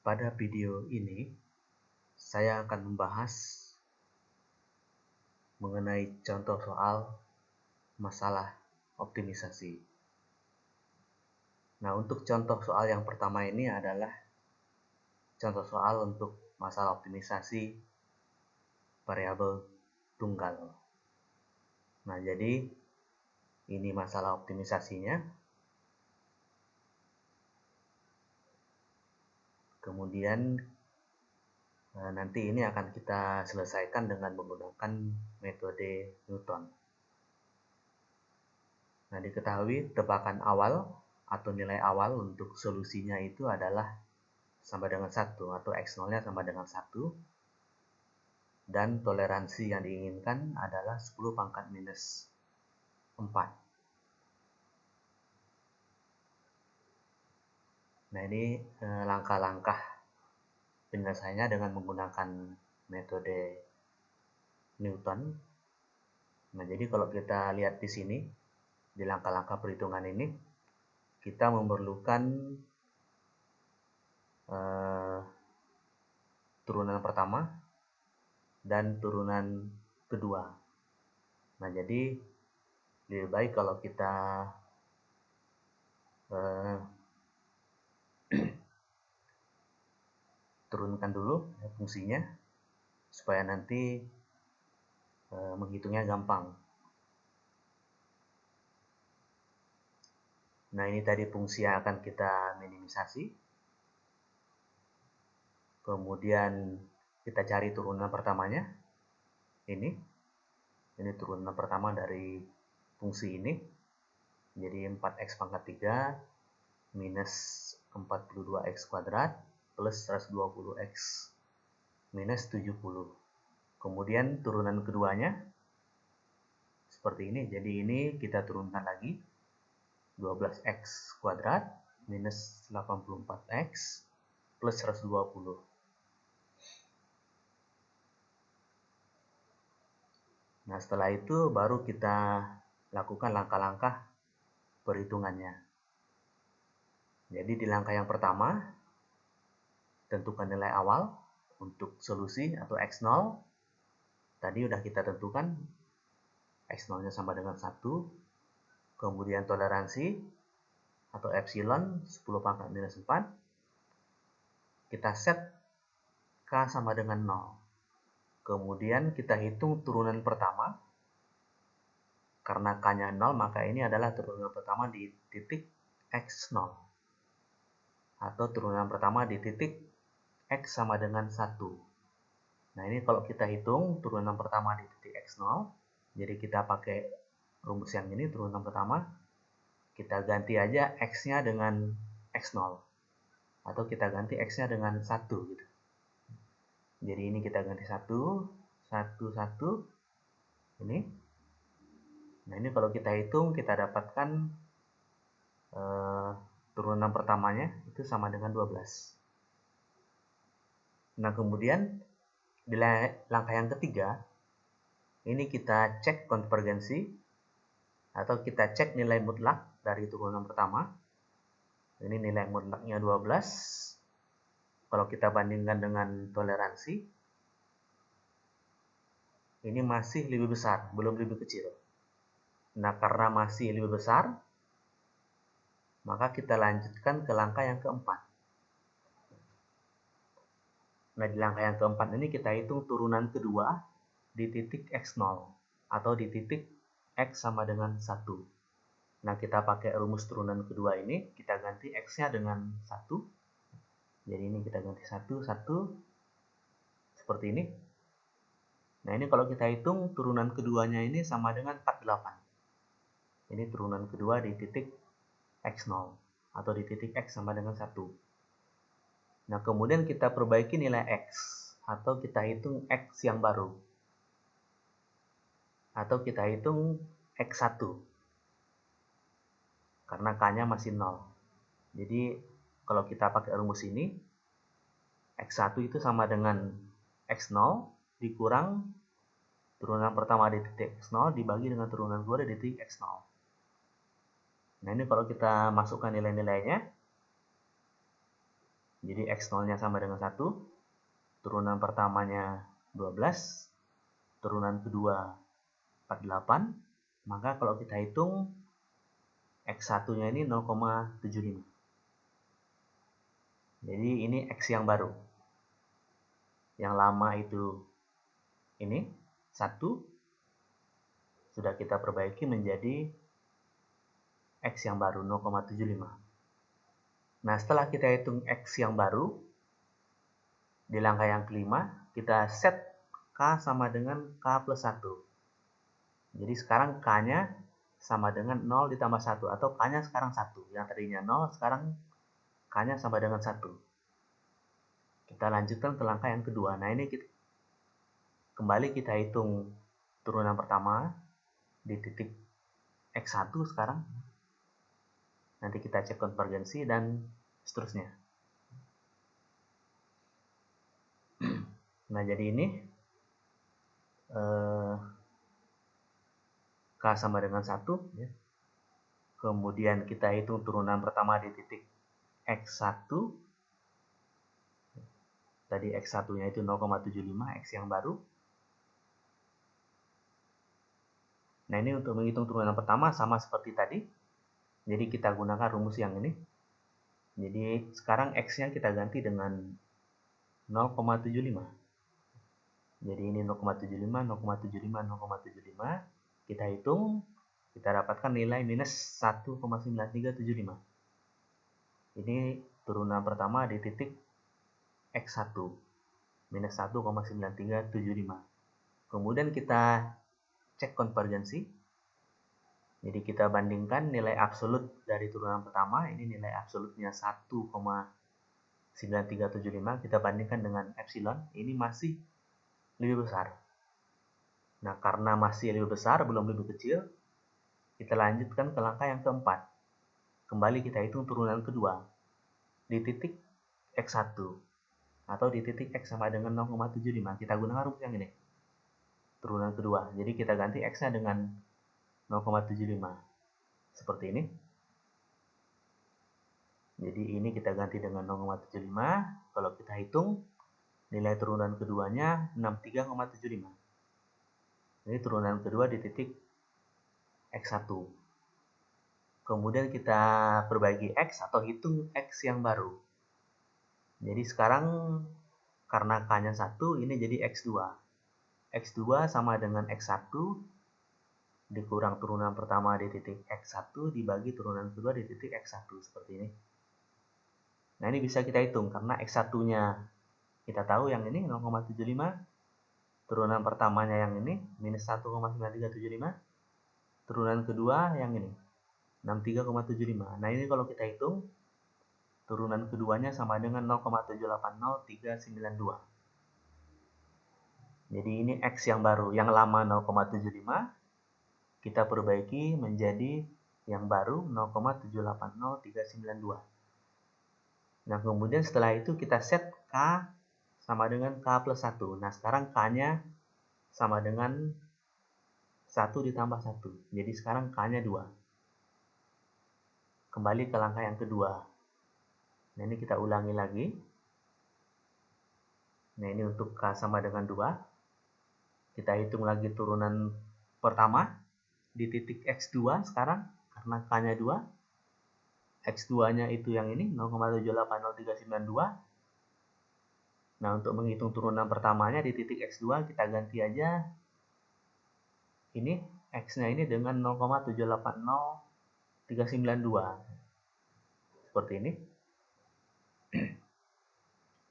Pada video ini, saya akan membahas mengenai contoh soal masalah optimisasi. Nah, untuk contoh soal yang pertama ini adalah contoh soal untuk masalah optimisasi variabel tunggal. Nah, jadi ini masalah optimisasinya. Kemudian nanti ini akan kita selesaikan dengan menggunakan metode Newton. Nah, diketahui tebakan awal atau nilai awal untuk solusinya itu adalah sama dengan 1 atau X0-nya sama dengan 1, dan toleransi yang diinginkan adalah 10 pangkat minus 4. Nah, ini langkah-langkah penyelesaiannya dengan menggunakan metode Newton. Nah, jadi kalau kita lihat di sini, di langkah-langkah perhitungan ini, kita memerlukan turunan pertama dan turunan kedua. Nah, jadi lebih baik kalau kita turunkan dulu fungsinya supaya nanti menghitungnya gampang. Nah, ini tadi fungsi yang akan kita minimisasi. Kemudian kita cari turunan pertamanya. Ini turunan pertama dari fungsi ini. Jadi 4x pangkat 3 minus 42x kuadrat plus 120x minus 70. Kemudian turunan keduanya seperti ini. Jadi ini kita turunkan lagi. 12x kuadrat minus 84x plus 120. Nah, setelah itu baru kita lakukan langkah-langkah perhitungannya. Jadi di langkah yang pertama, tentukan nilai awal untuk solusi atau X0. Tadi udah kita tentukan X0-nya sama dengan 1. Kemudian toleransi atau epsilon 10 pangkat minus 4. Kita set K sama dengan 0. Kemudian kita hitung turunan pertama. Karena K-nya 0, maka ini adalah turunan pertama di titik X0. Atau turunan pertama di titik X sama dengan 1. Nah, ini kalau kita hitung turunan pertama di titik X0, jadi kita pakai rumus yang ini, turunan pertama, kita ganti aja X-nya dengan X0. Atau kita ganti X-nya dengan 1 gitu. Jadi ini kita ganti 1, 1, 1. Ini. Nah, ini kalau kita hitung, kita dapatkan turunan pertamanya itu sama dengan 12. Nah, kemudian di langkah yang ketiga, ini kita cek konvergensi atau kita cek nilai mutlak dari turunan pertama. Ini nilai mutlaknya 12. Kalau kita bandingkan dengan toleransi, ini masih lebih besar, belum lebih kecil. Nah, karena masih lebih besar, maka kita lanjutkan ke langkah yang keempat. Nah, di langkah yang keempat ini kita hitung turunan kedua di titik X0 atau di titik X sama dengan 1. Nah, kita pakai rumus turunan kedua ini, kita ganti X-nya dengan 1. Jadi ini kita ganti 1, 1. Seperti ini. Nah, ini kalau kita hitung turunan keduanya ini sama dengan 48. Ini turunan kedua di titik X0 atau di titik X sama dengan 1. Nah, kemudian kita perbaiki nilai X atau kita hitung X yang baru. Atau kita hitung X1. Karena K-nya masih 0. Jadi, kalau kita pakai rumus ini, X1 itu sama dengan X0 dikurang turunan pertama di titik X0 dibagi dengan turunan kedua di titik X0. Nah, ini kalau kita masukkan nilai-nilainya, Jadi X0-nya sama dengan 1, turunan pertamanya 12, turunan kedua 48, maka kalau kita hitung X1-nya ini 0,75. Jadi ini X yang baru. Yang lama itu ini 1, sudah kita perbaiki menjadi X yang baru 0,75. Nah, setelah kita hitung X yang baru, di langkah yang kelima, kita set K sama dengan K plus 1. Jadi sekarang K-nya sama dengan 0 ditambah 1, atau K-nya sekarang 1. Yang tadinya 0, sekarang K-nya sama dengan 1. Kita lanjutkan ke langkah yang kedua. Nah, ini kembali kita hitung turunan pertama di titik X1 sekarang. Nanti kita cek konvergensi dan seterusnya. Nah, jadi ini K sama dengan 1. Ya. Kemudian kita hitung turunan pertama di titik X1. Tadi X1-nya itu 0,75, X yang baru. Nah, ini untuk menghitung turunan pertama sama seperti tadi. Jadi kita gunakan rumus yang ini. Jadi sekarang X-nya kita ganti dengan 0,75. Jadi ini 0,75, 0,75, 0,75. Kita hitung, kita dapatkan nilai minus 1,9375. Ini turunan pertama di titik X1, minus 1,9375. Kemudian kita cek konvergensi. Jadi kita bandingkan nilai absolut dari turunan pertama, ini nilai absolutnya 1,9375, kita bandingkan dengan epsilon, ini masih lebih besar. Nah, karena masih lebih besar, belum lebih kecil, kita lanjutkan ke langkah yang keempat. Kembali kita hitung turunan kedua di titik X1 atau di titik X sama dengan 0,75. Kita gunakan rumus yang ini. Turunan kedua. Jadi kita ganti X-nya dengan 0,75. Seperti ini. Jadi ini kita ganti dengan 0,75. Kalau kita hitung, nilai turunan keduanya 63,75. Ini turunan kedua di titik X1. Kemudian kita perbaiki X atau hitung X yang baru. Jadi sekarang karena K-nya 1, ini jadi X2. X2 sama dengan X1 dikurang turunan pertama di titik X1 dibagi turunan kedua di titik X1. Seperti ini. Nah, ini bisa kita hitung karena X1-nya kita tahu yang ini 0,75. Turunan pertamanya yang ini minus 1,9375. Turunan kedua yang ini 63,75. Nah, ini kalau kita hitung turunan keduanya sama dengan 0,780392. Jadi ini X yang baru, yang lama 0,75 kita perbaiki menjadi yang baru 0,780392. Nah, kemudian setelah itu kita set K sama dengan K plus 1. Nah, sekarang K-nya sama dengan 1 ditambah 1. Jadi sekarang K-nya 2. Kembali ke langkah yang kedua. Nah, ini kita ulangi lagi. Nah, ini untuk K sama dengan 2. Kita hitung lagi turunan pertama di titik X2 sekarang, karena K-nya 2. X2-nya itu yang ini, 0,780392. Nah, untuk menghitung turunan pertamanya di titik X2, kita ganti aja ini, X-nya ini dengan 0,780392. Seperti ini.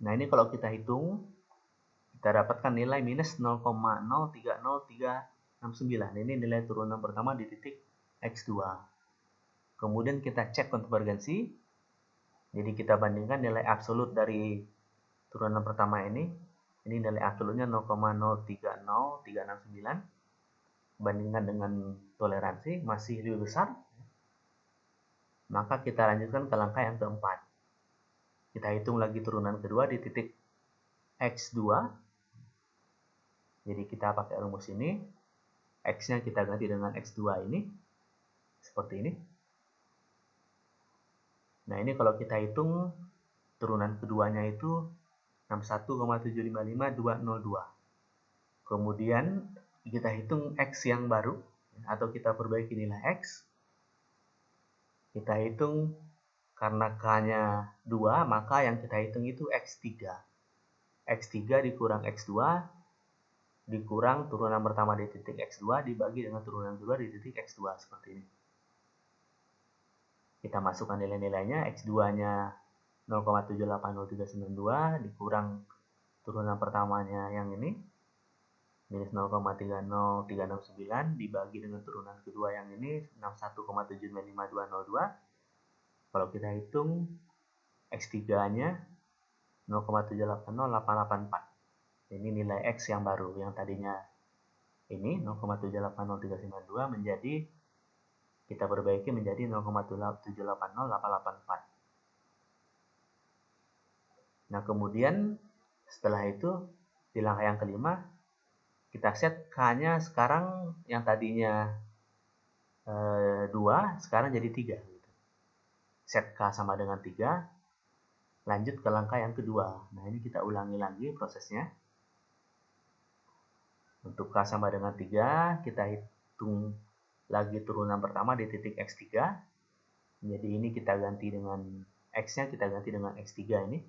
Nah, ini kalau kita hitung, kita dapatkan nilai minus 0,030369. Ini nilai turunan pertama di titik X2. Kemudian kita cek konvergensi. Jadi kita bandingkan nilai absolut dari turunan pertama ini. Ini nilai absolutnya 0,030369. Bandingkan dengan toleransi masih lebih besar. Maka kita lanjutkan ke langkah yang keempat. Kita hitung lagi turunan kedua di titik X2. Jadi kita pakai rumus ini. X-nya kita ganti dengan X2 ini. Seperti ini. Nah, ini kalau kita hitung turunan keduanya itu 61,755202. Kemudian kita hitung X yang baru, atau kita perbaiki nilai X. Kita hitung karena K-nya 2, maka yang kita hitung itu X3. X3 dikurang X2 dikurang turunan pertama di titik X2 dibagi dengan turunan kedua di titik X2, seperti ini. Kita masukkan nilai-nilainya, X2-nya 0,780392 dikurang turunan pertamanya yang ini, minus 0,30369 dibagi dengan turunan kedua yang ini, 61,755202. Kalau kita hitung X3-nya 0,780884. Ini nilai X yang baru, yang tadinya ini 0,780392 menjadi, kita perbaiki menjadi 0,780884. Nah, kemudian setelah itu di langkah yang kelima kita set K-nya sekarang yang tadinya 2 sekarang jadi 3 gitu. Set K sama dengan 3. Lanjut ke langkah yang kedua. Nah, ini kita ulangi lagi prosesnya. Untuk K sama dengan 3, kita hitung lagi turunan pertama di titik X3. Jadi ini kita ganti dengan X-nya, kita ganti dengan X3 ini.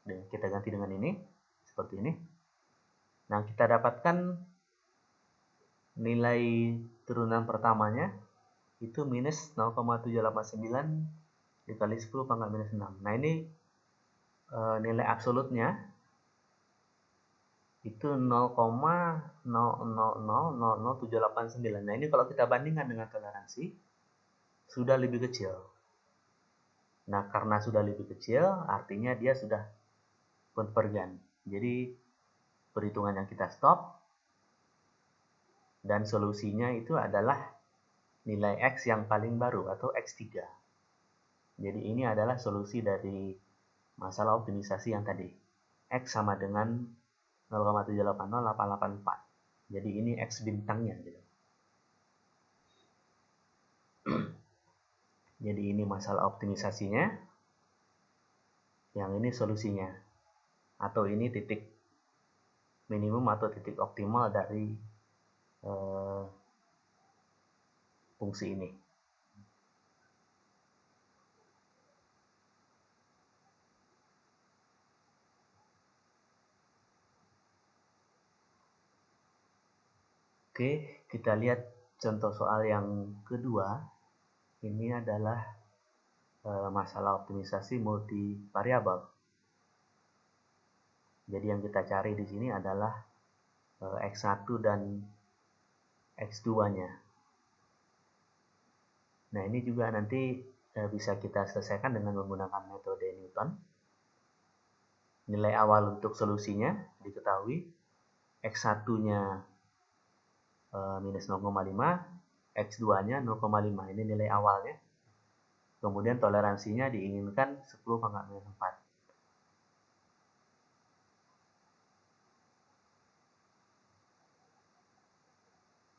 Dan kita ganti dengan ini, seperti ini. Nah, kita dapatkan nilai turunan pertamanya itu minus 0,789 dikali 10 pangkat minus 6. Nah, ini nilai absolutnya itu 0,00000789. Nah, ini kalau kita bandingkan dengan toleransi sudah lebih kecil. Nah, karena sudah lebih kecil artinya dia sudah konvergen. Jadi perhitungan yang kita stop dan solusinya itu adalah nilai X yang paling baru atau X3. Jadi ini adalah solusi dari masalah optimisasi yang tadi. X sama dengan 0,780884. Jadi ini X bintangnya gitu. Jadi ini masalah optimisasinya. Yang ini solusinya. Atau ini titik minimum atau titik optimal dari fungsi ini. Oke, kita lihat contoh soal yang kedua. Ini adalah masalah optimisasi multivariabel. Jadi yang kita cari di sini adalah X1 dan X2-nya. Nah, ini juga nanti bisa kita selesaikan dengan menggunakan metode Newton. Nilai awal untuk solusinya diketahui. X1-nya minus 0,5, X2-nya 0,5. Ini nilai awalnya. Kemudian toleransinya diinginkan 10 pangkat minus 4.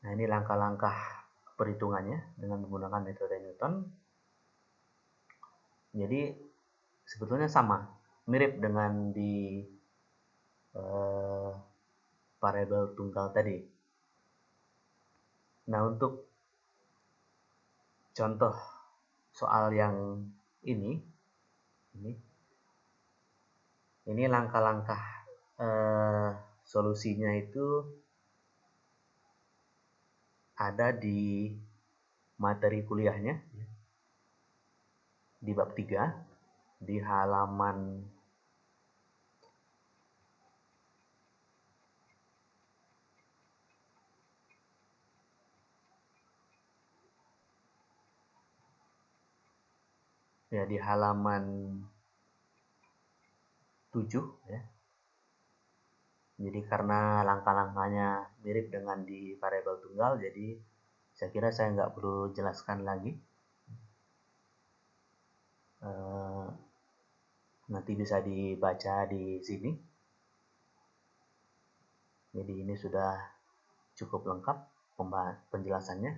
Nah, ini langkah-langkah perhitungannya dengan menggunakan metode Newton. Jadi sebetulnya sama, mirip dengan di variabel tunggal tadi. Nah, untuk contoh soal yang ini langkah-langkah solusinya itu ada di materi kuliahnya di bab 3 di halaman di halaman 7 ya. Jadi karena langkah-langkahnya mirip dengan di variabel tunggal, jadi saya kira saya nggak perlu jelaskan lagi. Nanti bisa dibaca di sini. Jadi ini sudah cukup lengkap penjelasannya.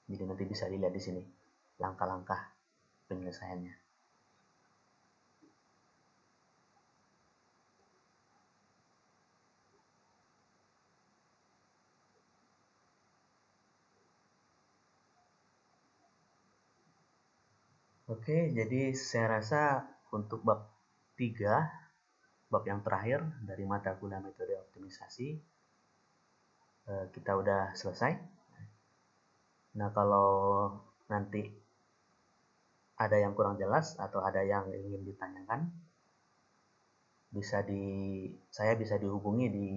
Jadi nanti bisa dilihat di sini langkah-langkah penyelesaiannya. Oke, jadi saya rasa untuk bab 3, bab yang terakhir dari mata kuliah metode optimisasi, kita udah selesai. Nah, kalau nanti ada yang kurang jelas atau ada yang ingin ditanyakan, saya bisa dihubungi di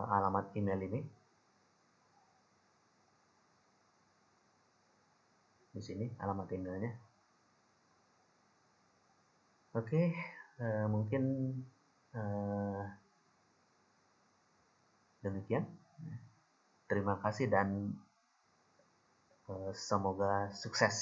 alamat email ini. Di sini alamat emailnya. Oke, mungkin demikian. Terima kasih dan semoga sukses.